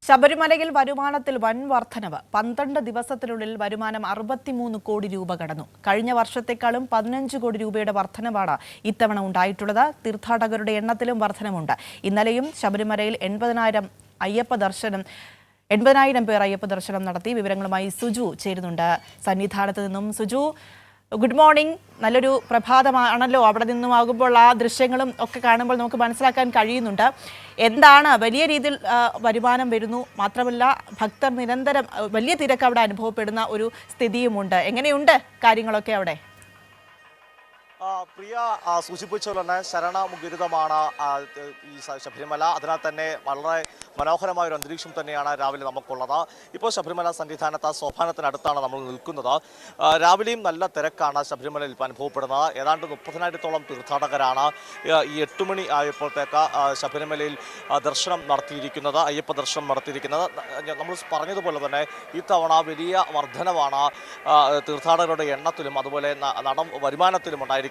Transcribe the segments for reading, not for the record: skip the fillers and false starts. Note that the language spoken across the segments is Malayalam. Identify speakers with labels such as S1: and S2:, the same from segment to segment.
S1: ശബരിമലയിൽ വരുമാനത്തിൽ വൻ വർധനവ്. 12 ദിവസത്തിനുള്ളിൽ വരുമാനം 63 കോടി രൂപ കടന്നു. കഴിഞ്ഞ വർഷത്തെക്കാളും 15 കോടി രൂപയുടെ വർധനവാണ് ഇത്തവണ ഉണ്ടായിട്ടുള്ളത്. തീർത്ഥാടകരുടെ എണ്ണത്തിലും വർധനമുണ്ട്. ഇന്നലെയും ശബരിമലയിൽ 80,000 പേർ അയ്യപ്പ ദർശനം നടത്തി. വിവരങ്ങളുമായി സുജു ചേരുന്നുണ്ട് സന്നിധാനത്ത് നിന്നും. Suju, good morning. നല്ലൊരു പ്രഭാതമാണല്ലോ. അവിടെ നിന്നുമാകുമ്പോൾ ആ ദൃശ്യങ്ങളും ഒക്കെ കാണുമ്പോൾ നമുക്ക് മനസ്സിലാക്കാൻ കഴിയുന്നുണ്ട്. എന്താണ് വലിയ രീതിയിൽ വരുമാനം വരുന്നു, മാത്രമല്ല ഭക്തർ നിരന്തരം വലിയ തിരക്ക് അവിടെ അനുഭവപ്പെടുന്ന ഒരു സ്ഥിതിയുമുണ്ട്. എങ്ങനെയുണ്ട് കാര്യങ്ങളൊക്കെ അവിടെ?
S2: പ്രിയ സൂചിപ്പിച്ചതുപോലെ തന്നെ ശരണമുഖരിതമാണ് ഈ ശബരിമല. അതിനാൽ തന്നെ വളരെ മനോഹരമായ ഒരു അന്തരീക്ഷം തന്നെയാണ് രാവിലെ നമുക്കുള്ളത്. ഇപ്പോൾ ശബരിമല സന്നിധാനത്ത് സോപാനത്തിനടുത്താണ് നമ്മൾ നിൽക്കുന്നത്. രാവിലെയും നല്ല തിരക്കാണ് ശബരിമലയിൽ ഇപ്പോൾ അനുഭവപ്പെടുന്നത്. ഏതാണ്ട് 30,000-ഓളം തീർത്ഥാടകരാണ് ഈ 8 മണി ആയപ്പോഴത്തേക്ക് ശബരിമലയിൽ ദർശനം നടത്തിയിരിക്കുന്നത്, അയ്യപ്പ ദർശനം നടത്തിയിരിക്കുന്നത്. നമ്മൾ പറഞ്ഞതുപോലെ തന്നെ ഇത്തവണ വലിയ വർധനവാണ് തീർത്ഥാടകരുടെ എണ്ണത്തിലും അതുപോലെ വരുമാനത്തിലും ഉണ്ടായിരിക്കുന്നത്.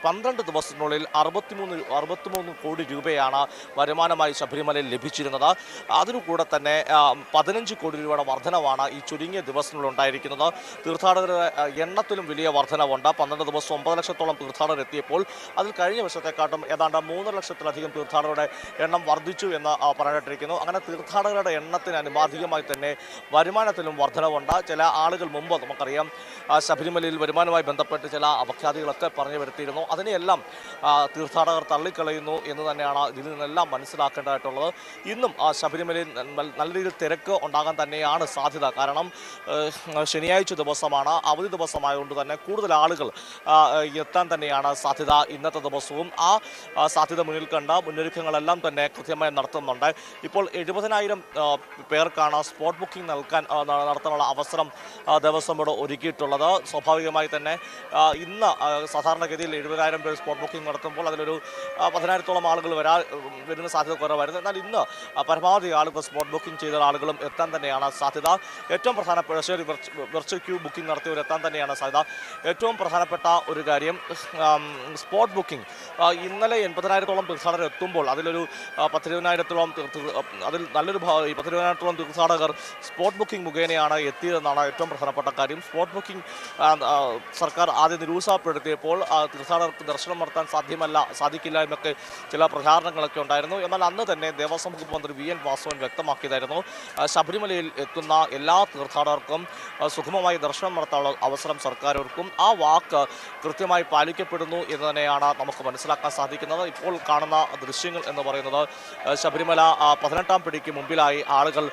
S2: 12 ദിവസത്തിനുള്ളിൽ 63 കോടി രൂപയാണ് വരുമാനമായി ശബരിമലയിൽ ലഭിച്ചിരുന്നത്. അതിനുകൂടെ തന്നെ 15 കോടി രൂപയുടെ വർധനവാണ് ഈ ചുരുങ്ങിയ ദിവസത്തിനുള്ളിൽ ഉണ്ടായിരിക്കുന്നത്. തീർത്ഥാടകരുടെ എണ്ണത്തിലും വലിയ വർധനവുണ്ട്. 12 ദിവസം 9 ലക്ഷത്തോളം തീർത്ഥാടകർ എത്തിയപ്പോൾ അതിൽ കഴിഞ്ഞ വർഷത്തെക്കാട്ടും ഏതാണ്ട് 3 ലക്ഷത്തിലധികം തീർത്ഥാടകരുടെ എണ്ണം വർദ്ധിച്ചു എന്ന് പറഞ്ഞിട്ടിരിക്കുന്നു. അങ്ങനെ തീർത്ഥാടകരുടെ എണ്ണത്തിന് അനുപാതികമായി തന്നെ വരുമാനത്തിലും വർധനവുണ്ട്. ചില ആളുകൾ മുമ്പ് നമുക്കറിയാം ശബരിമലയിൽ വരുമാനവുമായി ബന്ധപ്പെട്ട് ചില അപഖ്യാതികളൊക്കെ പറഞ്ഞു വരുത്തിയിരുന്നു. അതിനെയെല്ലാം തീർത്ഥാടകർ തള്ളിക്കളയുന്നു എന്ന് തന്നെയാണ് ഇതിൽ നിന്നെല്ലാം മനസ്സിലാക്കേണ്ടതായിട്ടുള്ളത്. ഇന്നും ശബരിമലയിൽ നല്ല രീതിയിൽ തിരക്ക് ഉണ്ടാകാൻ തന്നെയാണ് സാധ്യത. കാരണം ശനിയാഴ്ച ദിവസമാണ്, അവധി ദിവസമായതുകൊണ്ട് തന്നെ കൂടുതൽ ആളുകൾ എത്താൻ തന്നെയാണ് സാധ്യത ഇന്നത്തെ ദിവസവും. ആ സാധ്യത മുന്നിൽ കണ്ട മുന്നൊരുക്കങ്ങളെല്ലാം തന്നെ കൃത്യമായി നടത്തുന്നുണ്ട്. ഇപ്പോൾ 70,000 പേർക്കാണ് സ്പോട്ട് ബുക്കിംഗ് നടത്താനുള്ള അവസരം ദേവസ്വം ബോർഡ് ഒരുക്കിയിട്ടുള്ളത്. സ്വാഭാവികമായി തന്നെ ഇന്ന് സാധാരണഗതിയിൽ 70,000 പേർ സ്പോട്ട് ബുക്കിംഗ് നടത്തുമ്പോൾ അതിലൊരു 10,000-ഓളം ആളുകൾ വരുന്ന സാധ്യത കുറവായിരുന്നു. എന്നാൽ ഇന്ന് പരമാവധി ആളുകൾ സ്പോട്ട് ബുക്കിംഗ് ചെയ്ത ആളുകളും എത്താൻ തന്നെയാണ് സാധ്യത. ഏറ്റവും പ്രധാനപ്പെട്ട വെർച്വൽ ക്യൂ ബുക്കിംഗ് നടത്തിയവർ എത്താൻ തന്നെയാണ് സാധ്യത. ഏറ്റവും പ്രധാനപ്പെട്ട ഒരു കാര്യം സ്പോട്ട് ബുക്കിംഗ്. ഇന്നലെ 80,000-ഓളം തീർത്ഥാടകർ എത്തുമ്പോൾ അതിലൊരു 10,000-ഓളം അതിൽ നല്ലൊരു 10,000-ഓളം തീർത്ഥാടകർ സ്പോട്ട് ബുക്കിംഗ് മുഖേനയാണ് എത്തിയതെന്നാണ് ഏറ്റവും പ്രധാനപ്പെട്ട കാര്യം. സ്പോട്ട് ബുക്കിംഗ് സർക്കാർ ആദ്യം നിരുത്സാഹപ്പെടുത്തിയപ്പോൾ തീർത്ഥാടകർക്ക് ദർശനം നടത്താൻ സാധിക്കില്ല എന്നൊക്കെ ചില പ്രചാരണങ്ങളൊക്കെ ഉണ്ടായിരുന്നു. എന്നാൽ അന്ന് തന്നെ ദേവസ്വം വകുപ്പ് മന്ത്രി VN വാസവൻ വ്യക്തമാക്കിയതായിരുന്നു ശബരിമലയിൽ എത്തുന്ന എല്ലാ തീർത്ഥാടകർക്കും സുഗമമായി ദർശനം നടത്താനുള്ള അവസരം സർക്കാർ ഒരുക്കും. ആ വാക്ക് കൃത്യമായി പാലിക്കപ്പെടുന്നു എന്ന് തന്നെയാണ് നമുക്ക് മനസ്സിലാക്കാൻ സാധിക്കുന്നത്. ഇപ്പോൾ കാണുന്ന ദൃശ്യങ്ങൾ എന്ന് പറയുന്നത് ശബരിമല 18-ാം പടിക്ക് മുമ്പിലായി ആളുകൾ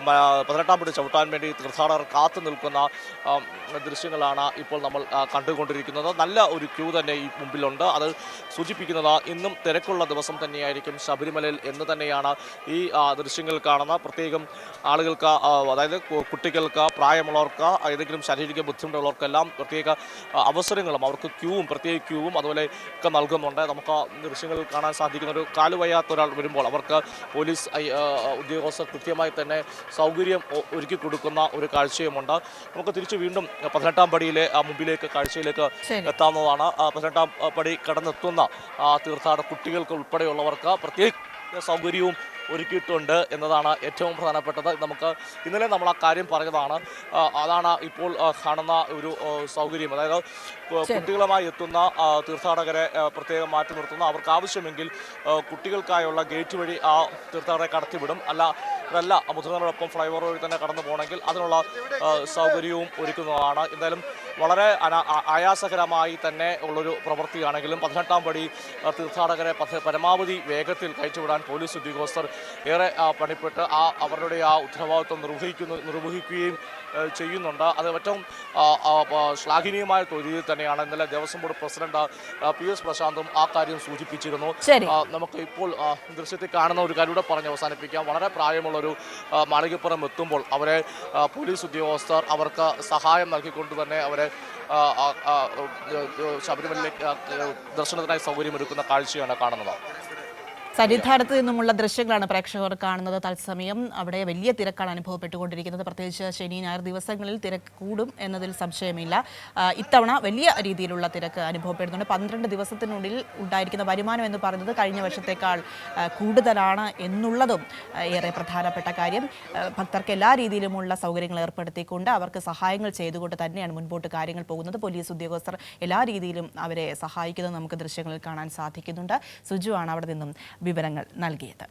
S2: 18-ാം പടി ചവിട്ടാൻ വേണ്ടി തീർത്ഥാടകർ കാത്തു നിൽക്കുന്ന ദൃശ്യങ്ങളാണ് ഇപ്പോൾ നമ്മൾ കണ്ടുകൊണ്ടിരിക്കുന്നത്. നല്ല ഒരു ക്യൂ തന്നെ ഈ മുമ്പിലുണ്ട്. അത് സൂചിപ്പിക്കുന്നത് ഇന്നും തിരക്കുള്ള ദിവസം തന്നെയായിരിക്കും ശബരിമലയിൽ എന്ന് തന്നെയാണ് ഈ ദൃശ്യങ്ങൾ കാണുന്ന. പ്രത്യേകം ആളുകൾക്ക്, അതായത് കുട്ടികൾക്ക്, പ്രായമുള്ളവർക്ക്, ഏതെങ്കിലും ശാരീരിക ബുദ്ധിമുട്ടുള്ളവർക്കെല്ലാം പ്രത്യേക അവസരങ്ങളും അവർക്ക് പ്രത്യേക ക്യൂവും അതുപോലെ ഒക്കെ നൽകുന്നുണ്ട്. നമുക്ക് ദൃശ്യങ്ങളിൽ കാണാൻ സാധിക്കുന്ന ഒരു കാലുവയ്യാത്ത ഒരാൾ വരുമ്പോൾ അവർക്ക് പോലീസ് ഉദ്യോഗസ്ഥർ കൃത്യമായി തന്നെ സൗകര്യം ഒരുക്കി കൊടുക്കുന്ന ഒരു കാഴ്ചയുമുണ്ട്. നമുക്ക് തിരിച്ച് വീണ്ടും 18-ാം പടിയിലെ മുമ്പിലേക്ക് കാഴ്ചയിലേക്ക് എത്താവുന്നതാണ്. 18-ാം പടി കടന്നെത്തുന്ന തീർത്ഥാടക കുട്ടികൾക്ക് ഉൾപ്പെടെയുള്ളവർക്ക് പ്രത്യേക സൗകര്യവും ഒരുക്കിയിട്ടുണ്ട് എന്നതാണ് ഏറ്റവും പ്രധാനപ്പെട്ടത്. ഇന്നലെ നമ്മൾ ആ കാര്യം പറഞ്ഞതാണ്. അതാണ് ഇപ്പോൾ കാണുന്ന ഒരു സൗകര്യം. അതായത് കുട്ടികളുമായി എത്തുന്ന തീർത്ഥാടകരെ പ്രത്യേകം മാറ്റി നിർത്തുന്ന, അവർക്ക് ആവശ്യമെങ്കിൽ കുട്ടികൾക്കായുള്ള ഗേറ്റ് വഴി ആ തീർത്ഥാടകരെ കടത്തിവിടും. അതല്ല മുതിർന്നവരോടൊപ്പം ഫ്ലൈഓവർ വഴി തന്നെ കടന്നു പോകണമെങ്കിൽ അതിനുള്ള സൗകര്യവും ഒരുക്കുന്നതാണ്. എന്തായാലും വളരെ ആയാസകരമായി തന്നെ ഉള്ളൊരു പ്രവൃത്തിയാണെങ്കിലും 18-ാം പടി തീർത്ഥാടകരെ പരമാവധി വേഗത്തിൽ കയറ്റിവിടാൻ പോലീസ് ഉദ്യോഗസ്ഥർ ഏറെ പണിപ്പെട്ട് അവരുടെ ആ ഉത്തരവാദിത്വം നിർവഹിക്കുകയും ചെയ്യുന്നുണ്ട്. അത് ഏറ്റവും ശ്ലാഘനീയമായ രീതിയിൽ തന്നെയാണ് ഇന്നലെ ദേവസ്വം ബോർഡ് പ്രസിഡന്റ് PS പ്രശാന്തും ആ കാര്യം സൂചിപ്പിച്ചിരുന്നു. നമുക്ക് ഇപ്പോൾ ദൃശ്യത്തിൽ കാണുന്ന ഒരു കാര്യം കൂടെ പറഞ്ഞ് അവസാനിപ്പിക്കാം. വളരെ പ്രായമുള്ളൊരു മാളികപ്പുറം എത്തുമ്പോൾ അവരെ പോലീസ് ഉദ്യോഗസ്ഥർ അവർക്ക് സഹായം നൽകിക്കൊണ്ട് തന്നെ അവരെ ശബരിമലയിലേക്ക് ദർശനത്തിനായി സൗകര്യമൊരുക്കുന്ന കാഴ്ചയാണ് കാണുന്നത്.
S1: സന്നിധാനത്ത് നിന്നുമുള്ള ദൃശ്യങ്ങളാണ് പ്രേക്ഷകർ കാണുന്നത്. തത്സമയം അവിടെ വലിയ തിരക്കാണ് അനുഭവപ്പെട്ടുകൊണ്ടിരിക്കുന്നത്. പ്രത്യേകിച്ച് ശനി ഞായർ ദിവസങ്ങളിൽ തിരക്ക് കൂടും എന്നതിൽ സംശയമില്ല. ഇത്തവണ വലിയ രീതിയിലുള്ള തിരക്ക് അനുഭവപ്പെടുന്നുണ്ട്. 12 ദിവസത്തിനുള്ളിൽ ഉണ്ടായിരിക്കുന്ന വരുമാനം എന്ന് പറയുന്നത് കഴിഞ്ഞ വർഷത്തേക്കാൾ കൂടുതലാണ് എന്നുള്ളതും ഏറെ പ്രധാനപ്പെട്ട കാര്യം. ഭക്തർക്ക് എല്ലാ രീതിയിലുമുള്ള സൗകര്യങ്ങൾ ഏർപ്പെടുത്തിക്കൊണ്ട് അവർക്ക് സഹായങ്ങൾ ചെയ്തുകൊണ്ട് തന്നെയാണ് മുൻപോട്ട് കാര്യങ്ങൾ പോകുന്നത്. പോലീസ് ഉദ്യോഗസ്ഥർ എല്ലാ രീതിയിലും അവരെ സഹായിക്കുന്നത് നമുക്ക് ദൃശ്യങ്ങളിൽ കാണാൻ സാധിക്കുന്നുണ്ട്. സുജു ആണ് അവിടെ നിന്നും വിവരങ്ങൾ നൽകിയത്.